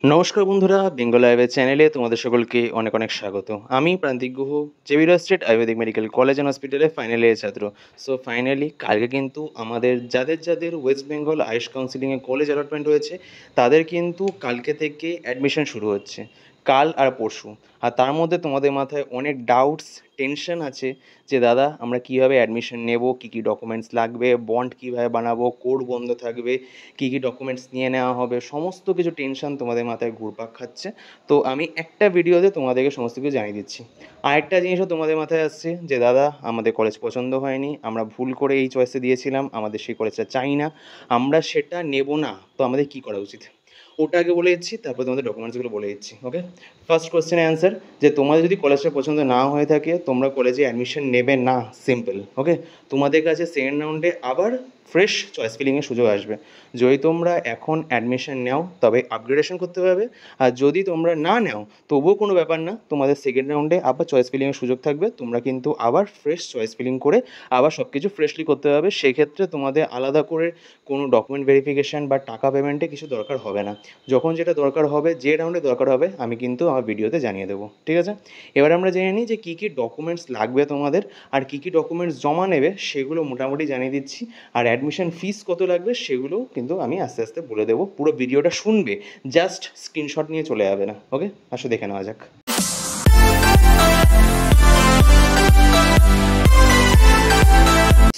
নমস্কার বন্ধুরা, বেঙ্গল আয়ুর্বেদ চ্যানেলে তোমাদের সকলকে অনেক অনেক স্বাগত। আমি Prantik Guha, Xavier state Ayurvedic medical college and হসপিটালে ফাইনাল ইয়ারের ছাত্র। সো ফাইনালি কালকে কিন্তু আমাদের যাদের ওয়েস্ট বেঙ্গল আয়ুষ কাউন্সিলিংয়ে কলেজ অ্যালটমেন্ট হয়েছে, তাদের কিন্তু কালকে থেকে অ্যাডমিশন শুরু হচ্ছে, কাল আর পরশু। আর তার মধ্যে তোমাদের মাথায় অনেক ডাউটস, টেনশন আছে যে দাদা আমরা কীভাবে অ্যাডমিশন নেব, কী কী ডকুমেন্টস লাগবে, বন্ড কীভাবে বানাবো, কোড বন্ধ থাকবে, কী কী ডকুমেন্টস নিয়ে নেওয়া হবে, সমস্ত কিছু টেনশন তোমাদের মাথায় ঘুরপাক খাচ্ছে। তো আমি একটা ভিডিওতে তোমাদেরকে সমস্ত কিছু জানিয়ে দিচ্ছি। আরেকটা জিনিসও তোমাদের মাথায় আসছে যে দাদা আমাদের কলেজ পছন্দ হয়নি, আমরা ভুল করে এই চয়েসে দিয়েছিলাম, আমাদের সেই কলেজটা চাই না, আমরা সেটা নেব না, তো আমাদের কী করা উচিত? ওটা আগে বলে দিচ্ছি, তারপর তোমাদের ডকুমেন্টসগুলো বলে দিচ্ছি। ওকে, ফার্স্ট কোশ্চেনের অ্যান্সার, যে তোমাদের যদি কলেজটা পছন্দ না হয়ে থাকে তোমরা কলেজে অ্যাডমিশন নেবে না, সিম্পল। ওকে, তোমাদের কাছে সেকেন্ড রাউন্ডে আবার ফ্রেশ চয়েস ফিলিংয়ের সুযোগ আসবে। যদি তোমরা এখন অ্যাডমিশন নাও তবে আপগ্রেডেশন করতে পারবে, আর যদি তোমরা না নাও তবুও কোনো ব্যাপার না, তোমাদের সেকেন্ড রাউন্ডে আবার চয়েস ফিলিংয়ের সুযোগ থাকবে, তোমরা কিন্তু আবার ফ্রেশ চয়েস ফিলিং করে আবার সব কিছু ফ্রেশলি করতে পারবে। সেক্ষেত্রে তোমাদের আলাদা করে কোনো ডকুমেন্ট ভেরিফিকেশান বা টাকা পেমেন্টে কিছু দরকার হবে না। যখন যেটা দরকার হবে, যে রাউন্ডে দরকার হবে, আমি কিন্তু আমার ভিডিওতে জানিয়ে দেবো। ঠিক আছে, এবার আমরা জেনে নিই যে কী কী ডকুমেন্টস লাগবে তোমাদের, আর কী কী ডকুমেন্টস জমা নেবে সেগুলো মোটামুটি জানিয়ে দিচ্ছি। আর অ্যাডমিশন ফিস কত লাগবে সেগুলোও কিন্তু আমি আস্তে আস্তে বলে দেবো। পুরো ভিডিওটা শুনবে, জাস্ট স্ক্রিনশট নিয়ে চলে যাবে না। ওকে, আসো দেখে নেওয়া যাক।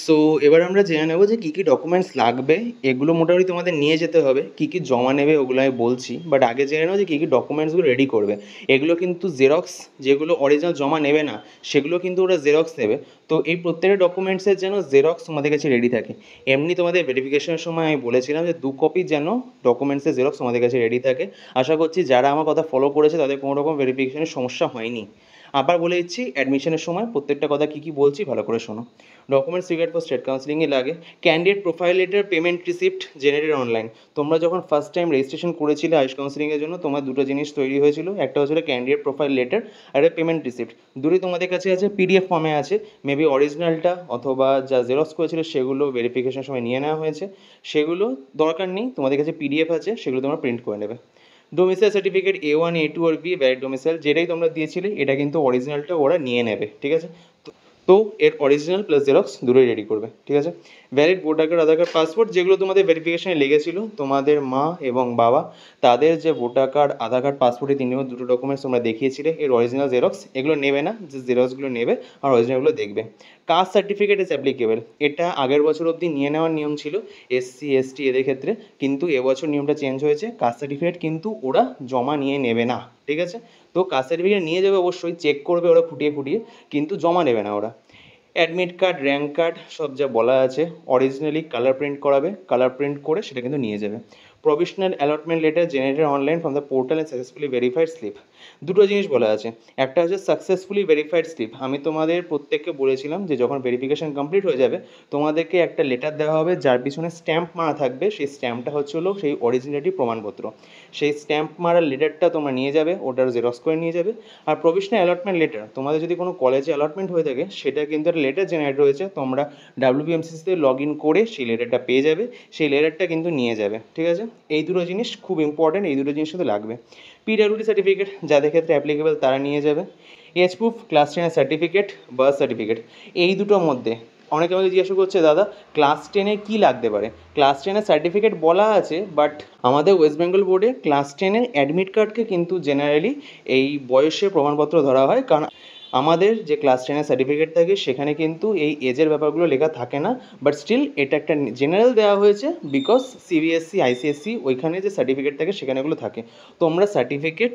সো এবার আমরা জেনে নেবো যে কী কী ডকুমেন্টস লাগবে। এগুলো মোটামুটি তোমাদের নিয়ে যেতে হবে, কী কী জমা নেবে ওগুলো আমি বলছি, বাট আগে জেনে নেবো যে কী কী ডকুমেন্টসগুলো রেডি করবে। এগুলো কিন্তু জেরক্স, যেগুলো অরিজিনাল জমা নেবে না সেগুলো কিন্তু ওরা জেরক্স নেবে। তো এই প্রত্যেকটা ডকুমেন্টসের যেন জেরক্স তোমাদের কাছে রেডি থাকে। এমনি তোমাদের ভেরিফিকেশনের সময় আমি বলেছিলাম যে 2 কপি যেন ডকুমেন্টসের জেরক্স তোমাদের কাছে রেডি থাকে। আশা করছি যারা আমার কথা ফলো করেছে তাদের কোনো রকম ভেরিফিকেশনের সমস্যা হয়নি। আবার বলে দিচ্ছি অ্যাডমিশনের সময় প্রত্যেকটা কথা কী কী বলছি ভালো করে শোনো। ডকুমেন্টস রিকোয়ার্ড ফর স্টেট কাউন্সিলিংয়ে লাগে candidate profile letter, payment receipt generated online. তোমরা যখন ফার্স্ট টাইম রেজিস্ট্রেশন করেছিলে আয়ুষ কাউন্সিলিংয়ের জন্য, তোমার দুটো জিনিস তৈরি হয়েছিল, একটা হচ্ছিল ক্যান্ডিডেট প্রোফাইল লেটার আর একটা পেমেন্ট রিসিপ্ট। দুটোই তোমাদের কাছে আছে, পিডিএফ ফর্মে আছে। মেবি অরিজিনালটা অথবা যা জেরক্স করেছিল সেগুলো ভেরিফিকেশনের সময় নিয়ে নেওয়া হয়েছে, সেগুলো দরকার নেই, তোমাদের কাছে পিডিএফ আছে, সেগুলো তোমরা প্রিন্ট করে নেবে। ডোমিসাইল সার্টিফিকেট A1, A2 আর B, ভ্যালিড ডোমিসাইল যেটাই তোমরা দিয়েছিলে এটা কিন্তু অরিজিনালটা ওরা নিয়ে নেবে। ঠিক আছে, তো এর অরিজিনাল প্লাস জেরক্স দুটোই রেডি করবে। ঠিক আছে, ভ্যালিড ভোটার কার্ড, আধার কার্ড, পাসপোর্ট যেগুলো তোমাদের ভেরিফিকেশানে লেগেছিল, তোমাদের মা এবং বাবা তাদের যে ভোটার কার্ড, আধার কার্ড, পাসপোর্ট, এই তিনটে দুটো ডকুমেন্টস তোমরা দেখিয়েছিলে, এর অরিজিনাল জেরক্স এগুলো নেবে না, যে জেরক্সগুলো নেবে আর অরিজিনালগুলো দেখবে। কাস্ট সার্টিফিকেট ইজ অ্যাপ্লিকেবল, এটা আগের বছর অবধি নিয়ে নেওয়ার নিয়ম ছিল SC ST এদের ক্ষেত্রে, কিন্তু এবছর নিয়মটা চেঞ্জ হয়েছে, কাস্ট সার্টিফিকেট কিন্তু ওরা জমা নিয়ে নেবে না। ঠিক আছে, তো কাস্ট সার্টিফিকেট নিয়ে যাবে, অবশ্যই চেক করবে ওরা খুঁটিয়ে খুঁটিয়ে, কিন্তু জমা নেবে না ওরা। অ্যাডমিট কার্ড, র্যাঙ্ক কার্ড সব যা বলা আছে অরিজিনালি কালার প্রিন্ট করাবে, কালার প্রিন্ট করে সেটা কিন্তু নিয়ে যাবে। Provisional allotment letter generated online from the portal and successfully verified slip. দুটো জিনিস বলা আছে, একটা হচ্ছে সাকসেসফুলি ভেরিফাইড স্লিপ। আমি তোমাদের প্রত্যেককে বলেছিলাম যে যখন ভেরিফিকেশন কমপ্লিট হয়ে যাবে তোমাদেরকে একটা লেটার দেওয়া হবে যার পিছনে স্ট্যাম্প মারা থাকবে, সেই স্ট্যাম্পটা হচ্ছে হলো সেই অরিজিনালিটি প্রমাণপত্র। সেই স্ট্যাম্প মারা লেটারটা তোমরা নিয়ে যাবে, ওটার জেরক্স করে নিয়ে যাবে। আর প্রভিশনাল অ্যালটমেন্ট লেটার, তোমাদের যদি কোনো কলেজে অ্যালটমেন্ট হয়ে থাকে সেটা কিন্তু একটা লেটার জেনারেট হয়েছে, তোমরা WBMCতে লগ ইন করে সেই লেটারটা পেয়ে যাবে, সেই লেটারটা কিন্তু নিয়ে যাবে। ঠিক আছে, এই দুটো জিনিস খুব ইম্পর্টেন্ট, এই দুটো জিনিস কিন্তু লাগবে। PWD সার্টিফিকেট যাদের ক্ষেত্রে অ্যাপ্লিকেবল তারা নিয়ে যাবে। Age proof, class 10 certificate, birth certificate. এই দুটোর মধ্যে অনেকে আমাকে জিজ্ঞাসা করছে দাদা ক্লাস 10-এ কী লাগতে পারে। ক্লাস 10-এর সার্টিফিকেট বলা আছে, বাট আমাদের ওয়েস্ট বেঙ্গল বোর্ডে ক্লাস 10-এর অ্যাডমিট কার্ডকে কিন্তু জেনারেলি এই বয়সের প্রমাণপত্র ধরা হয়, কারণ আমাদের যে ক্লাস 10-এর সার্টিফিকেট থাকে সেখানে কিন্তু এই এজের ব্যাপারগুলো লেখা থাকে না, বাট স্টিল এটা একটা জেনারেল দেওয়া হয়েছে বিকজ CBSE ICSE ওইখানে যে সার্টিফিকেট থাকে সেখানে এগুলো থাকে। তোমরা সার্টিফিকেট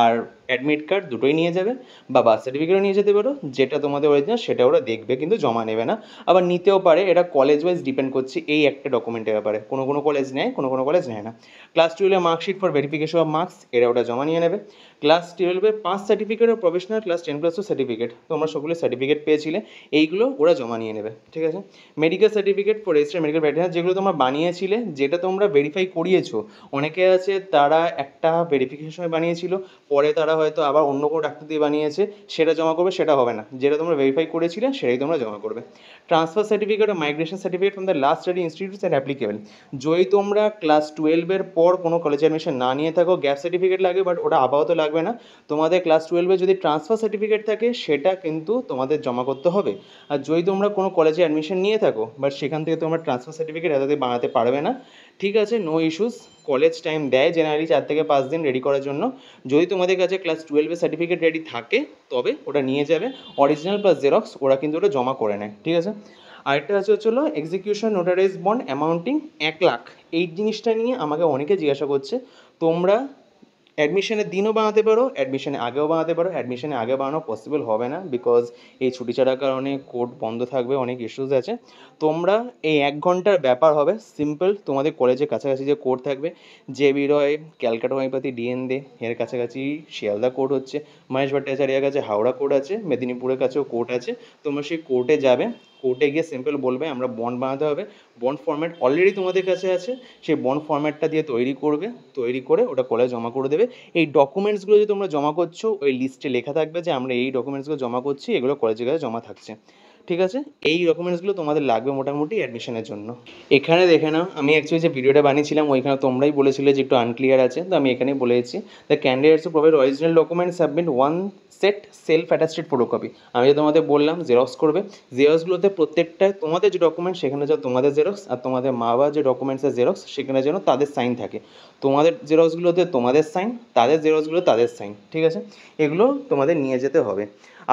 আর অ্যাডমিট কার্ড দুটোই নিয়ে যাবে, বা বার্থ সার্টিফিকেটও নিয়ে যেতে পারো, যেটা তোমাদের অরিজিনাল সেটা ওরা দেখবে কিন্তু জমা নেবে না। আবার নিতেও পারে, এটা কলেজ ওয়াইজ ডিপেন্ড করছে এই একটা ডকুমেন্টের ব্যাপারে, কোনো কোনো কলেজ নেয়, কোনো কোনো কলেজ নেয় না। ক্লাস 12-এর marksheet for verification of marks, এরা ওটা জমা নিয়ে নেবে। ক্লাস 12-এর পাস সার্টিফিকেট ও প্রফেশনাল ক্লাস 10+2 সার্টিফিকেট, তোমরা সকলে সার্টিফিকেট পেয়েছিলে, এইগুলো ওরা জমা নিয়ে নেবে। ঠিক আছে, medical certificate for registered medical practitioner, যেগুলো তোমরা বানিয়েছিলে, যেটা তোমরা ভেরিফাই করিয়েছো। অনেকে আছে তারা একটা ভেরিফিকেশন সময় বানিয়েছিল, পরে তারা তারা হয়তো আবার অন্য কোনো ডাক্তার দিয়ে বানিয়েছে, সেটা জমা করবে, সেটা হবে না। যেটা তোমরা ভেরিফাই করেছিলে সেটাই তোমরা জমা করবে। ট্রান্সফার সার্টিফিকেট ও migration certificate from the last study institutes and applicable. যদি তোমরা ক্লাস 12-এর পর কোনো কলেজে অ্যাডমিশন না নিয়ে থাকো, গ্যাপ সার্টিফিকেট লাগে, বাট ওটা আপাতত লাগবে না। তোমাদের ক্লাস 12-এ যদি ট্রান্সফার সার্টিফিকেট থাকে সেটা কিন্তু তোমাদের জমা করতে হবে। আর যদি তোমরা কোনো কলেজে অ্যাডমিশন নিয়ে থাকো বাট সেখান থেকে তোমরা ট্রান্সফার সার্টিফিকেট এতদিন বানাতে পারবে না, ঠিক আছে, নো ইস্যুস। কলেজ টাইম দেয় জেনারেলি 4 থেকে 5 দিন রেডি করার জন্য। যদি তোমাদের কাছে ক্লাস 12-এর সার্টিফিকেট রেডি থাকে তবে ওটা নিয়ে যাবে, অরিজিনাল প্লাস জেরক্স, ওরা কিন্তু ওটা জমা করে নেয়, ঠিক আছে। আরেকটা হচ্ছিল execution notarise bond amounting 1 lakh. এই জিনিসটা নিয়ে আমাকে অনেকে জিজ্ঞাসা করছে। তোমরা অ্যাডমিশনের দিনও বানাতে পারো, অ্যাডমিশনের আগেও বানাতে পারো। অ্যাডমিশনের আগে বানানো পসিবল হবে না, বিকজ এই ছুটি ছাড়ার কারণে কোর্ট বন্ধ থাকবে, অনেক ইস্যুস আছে। তোমরা এই 1 ঘন্টার ব্যাপার হবে, সিম্পল। তোমাদের কলেজের কাছাকাছি যে কোর্ট থাকবে, জেবি রয়, ক্যালকাটা হোমিওপ্যাথি, ডিএন দে, এর কাছাকাছি শিয়ালদা কোর্ট হচ্ছে, মহেশ ভট্টাচার্যের কাছে হাওড়া কোর্ট আছে, মেদিনীপুরের কাছেও কোর্ট আছে। তোমরা সেই কোর্টে যাবে, কোর্টে গিয়ে সিম্পল বলবে আমরা বন্ড বানাতে হবে। বন্ড ফর্ম্যাট অলরেডি তোমাদের কাছে আছে, সেই বন্ড ফর্ম্যাটটা দিয়ে তৈরি করবে, তৈরি করে ওটা কলেজে জমা করে দেবে। এই ডকুমেন্টসগুলো যে তোমরা জমা করছো ওই লিস্টে লেখা থাকবে যে আমরা এই ডকুমেন্টসগুলো জমা করছি, এগুলো কলেজের কাছে জমা থাকছে, ঠিক আছে। এই ডকুমেন্টসগুলো তোমাদের লাগবে মোটামুটি অ্যাডমিশনের জন্য। এখানে দেখে নাও, আমি অ্যাকচুয়ালি যে ভিডিওটা বানিয়েছিলাম ওইখানে তোমরাই বলেছিলে যে একটু আনক্লিয়ার আছে, তো আমি এখানেই বলে দিচ্ছি। The candidates provide original document submit 1 set self attested photocopy. আমি যে তোমাদের বললাম জেরক্স করবে, জেরক্সগুলোতে প্রত্যেকটায় তোমাদের যে ডকুমেন্ট সেখানে যেন তোমাদের জেরক্স, আর তোমাদের মা বাবার যে ডকুমেন্টসের জেরক্স সেখানে যেন তাদের সাইন থাকে। তোমাদের জেরক্সগুলোতে তোমাদের সাইন, তাদের জেরক্সগুলো তাদের সাইন, ঠিক আছে। এগুলো তোমাদের নিয়ে যেতে হবে।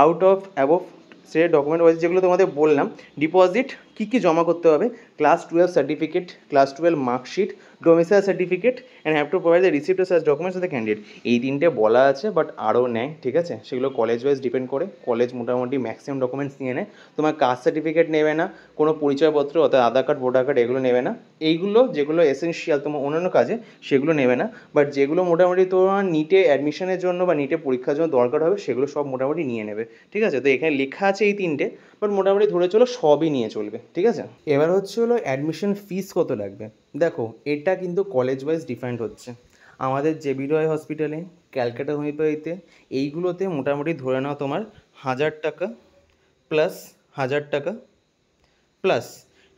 Out of above say document wise যেগুলো তোমাদের বললাম, ডিপোজিট কী কী জমা করতে হবে, class 12 certificate, class 12 marksheet, domicile certificate, and have to provide the receipt such documents of the candidate. এই 3টে বলা আছে, বাট আরও নেয়, ঠিক আছে। সেগুলো কলেজ ওয়াইজ ডিপেন্ড করে, কলেজ মোটামুটি ম্যাক্সিমাম ডকুমেন্টস নিয়ে নেয়। তোমার কাস্ট সার্টিফিকেট নেবে না, কোনো পরিচয়পত্র অর্থাৎ আধার কার্ড, ভোটার কার্ড এগুলো নেবে না। এইগুলো যেগুলো এসেনশিয়াল তোমার অন্যান্য কাজে সেগুলো নেবে না, বাট যেগুলো মোটামুটি তোমার নিটে অ্যাডমিশনের জন্য বা নিটে পরীক্ষার জন্য দরকার হবে সেগুলো সব মোটামুটি নিয়ে নেবে, ঠিক আছে। তো এখানে লেখা আছে এই 3টে, বাট মোটামুটি ধরে চলো সবই নিয়ে চলবে, ঠিক আছে। এবার হলো অ্যাডমিশন ফিস কত লাগবে। দেখো এটা কিন্তু কলেজ ওয়াইজ ডিফারেন্ট হচ্ছে। আমাদের জেবি রয় হসপিটালে, ক্যালকাটা হোমিওপ্যাথিতে, এইগুলোতে মোটামুটি ধরে নাও তোমার 1000 টাকা প্লাস 1000 টাকা প্লাস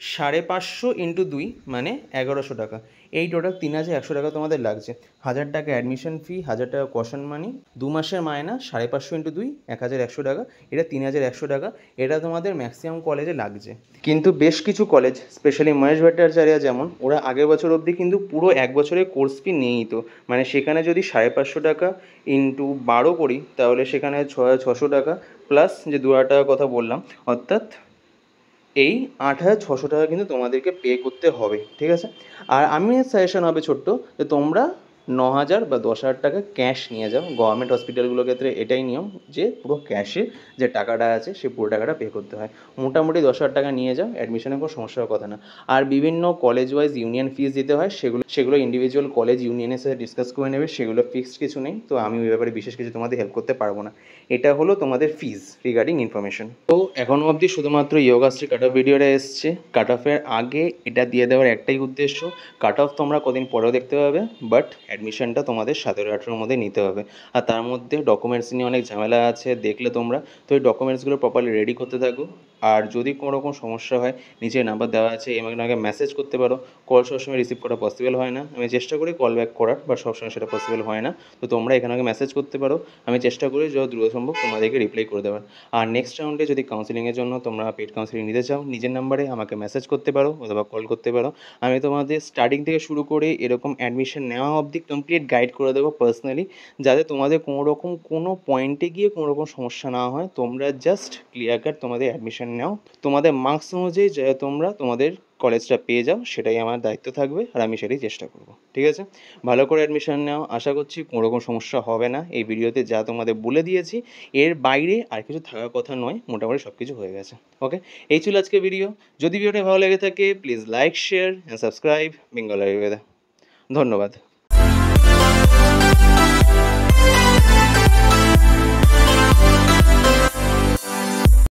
550 ইন্টু 2 মানে 1100 টাকা। এই টোটাল 3100 টাকা তোমাদের লাগছে। 1000 টাকা অ্যাডমিশন ফি, 1000 টাকা কশন মানি, 2 মাসের মায়না, 550 ইন্টু 2 1100 টাকা, এটা 3100 টাকা। এটা তোমাদের ম্যাক্সিমাম কলেজে লাগছে। কিন্তু বেশ কিছু কলেজ, স্পেশালি মহেশ ভট্টাচার্য যেমন, ওরা আগের বছর অবধি কিন্তু পুরো 1 বছরের কোর্স ফি নিয়েই তো, মানে সেখানে যদি 550 টাকা ইন্টু 12 করি তাহলে সেখানে 600 টাকা প্লাস যে 2000 টাকার কথা বললাম, অর্থাৎ এই 8600 টাকা কিন্তু তোমাদেরকে পে করতে হবে, ঠিক আছে। আর আমি সাজেশন হবে ছোট্ট, যে তোমরা 9000 বা 10,000 টাকা ক্যাশ নিয়ে যাও। গভর্নমেন্ট হসপিটালগুলোর ক্ষেত্রে এটাই নিয়ম যে পুরো ক্যাশে যে টাকাটা আছে সেই পুরো টাকাটা পে করতে হয়। মোটামুটি 10,000 টাকা নিয়ে যাও, অ্যাডমিশনের কোনো সমস্যার কথা না। আর বিভিন্ন কলেজ ওয়াইজ ইউনিয়ন ফিস দিতে হয়, সেগুলো ইন্ডিভিজুয়াল কলেজ ইউনিয়নের সাথে ডিসকাস করে নেবে, সেগুলো ফিক্সড কিছু নেই, তো আমি ওই ব্যাপারে বিশেষ কিছু তোমাদের হেল্প করতে পারবো না। এটা হলো তোমাদের ফিজ রিগার্ডিং ইনফরমেশন। তো এখনও অবধি শুধুমাত্র ইয়োগাশ্রী কাট অফ ভিডিওটা এসছে। কাট অফের আগে এটা দিয়ে দেওয়ার একটাই উদ্দেশ্য, কাট অফ তোমরা কদিন পরেও দেখতে পাবে, বাট অ্যাডমিশনটা তোমাদের 17-18 মধ্যে নিতে হবে। আর তার মধ্যে ডকুমেন্টস নিয়ে অনেক ঝামেলা আছে, দেখলে তোমরা। তো এই ডকুমেন্টসগুলো প্রপারলি রেডি করতে থাকো। আর যদি কোনো রকম সমস্যা হয়, নিচে নাম্বার দেওয়া আছে, আমাকে মেসেজ করতে পারো। কল সবসময় রিসিভ করা পসিবল হয় না, আমি চেষ্টা করি কল ব্যাক করার, বাট সবসময় সেটা পসিবল হয় না। তো তোমরা এখানে আমাকে মেসেজ করতে পারো, আমি চেষ্টা করি যত দ্রুত সম্ভব তোমাদেরকে রিপ্লাই করে দেওয়ার। আর নেক্সট রাউন্ডে যদি কাউন্সিলিংয়ের জন্য তোমরা পেড কাউন্সিলিং নিতে চাও, নিজের নাম্বারে আমাকে মেসেজ করতে পারো অথবা কল করতে পারো। আমি তোমাদের স্টার্টিং থেকে শুরু করে এরকম অ্যাডমিশন নেওয়া অবধি কমপ্লিট গাইড করে দেবো পার্সোনালি, যাতে তোমাদের কোনো পয়েন্টে গিয়ে কোনো রকম সমস্যা না হয়। তোমরা জাস্ট ক্লিয়ার কাট তোমাদের অ্যাডমিশন নাও, তোমাদের মার্কস অনুযায়ী যা তোমরা তোমাদের কলেজটা পেয়ে যাও, সেটাই আমার দায়িত্ব থাকবে, আর আমি সেটাই চেষ্টা করব, ঠিক আছে। ভালো করে অ্যাডমিশন নাও, আশা করছি কোনো রকম সমস্যা হবে না। এই ভিডিওতে যা তোমাদের বলে দিয়েছি এর বাইরে আর কিছু থাকার কথা নয়, মোটামুটি সব কিছু হয়ে গেছে। ওকে, এই ছিল আজকে ভিডিও। যদি ভিডিওটা ভালো লেগে থাকে please like, share and subscribe Bengal Ayurveda. ধন্যবাদ।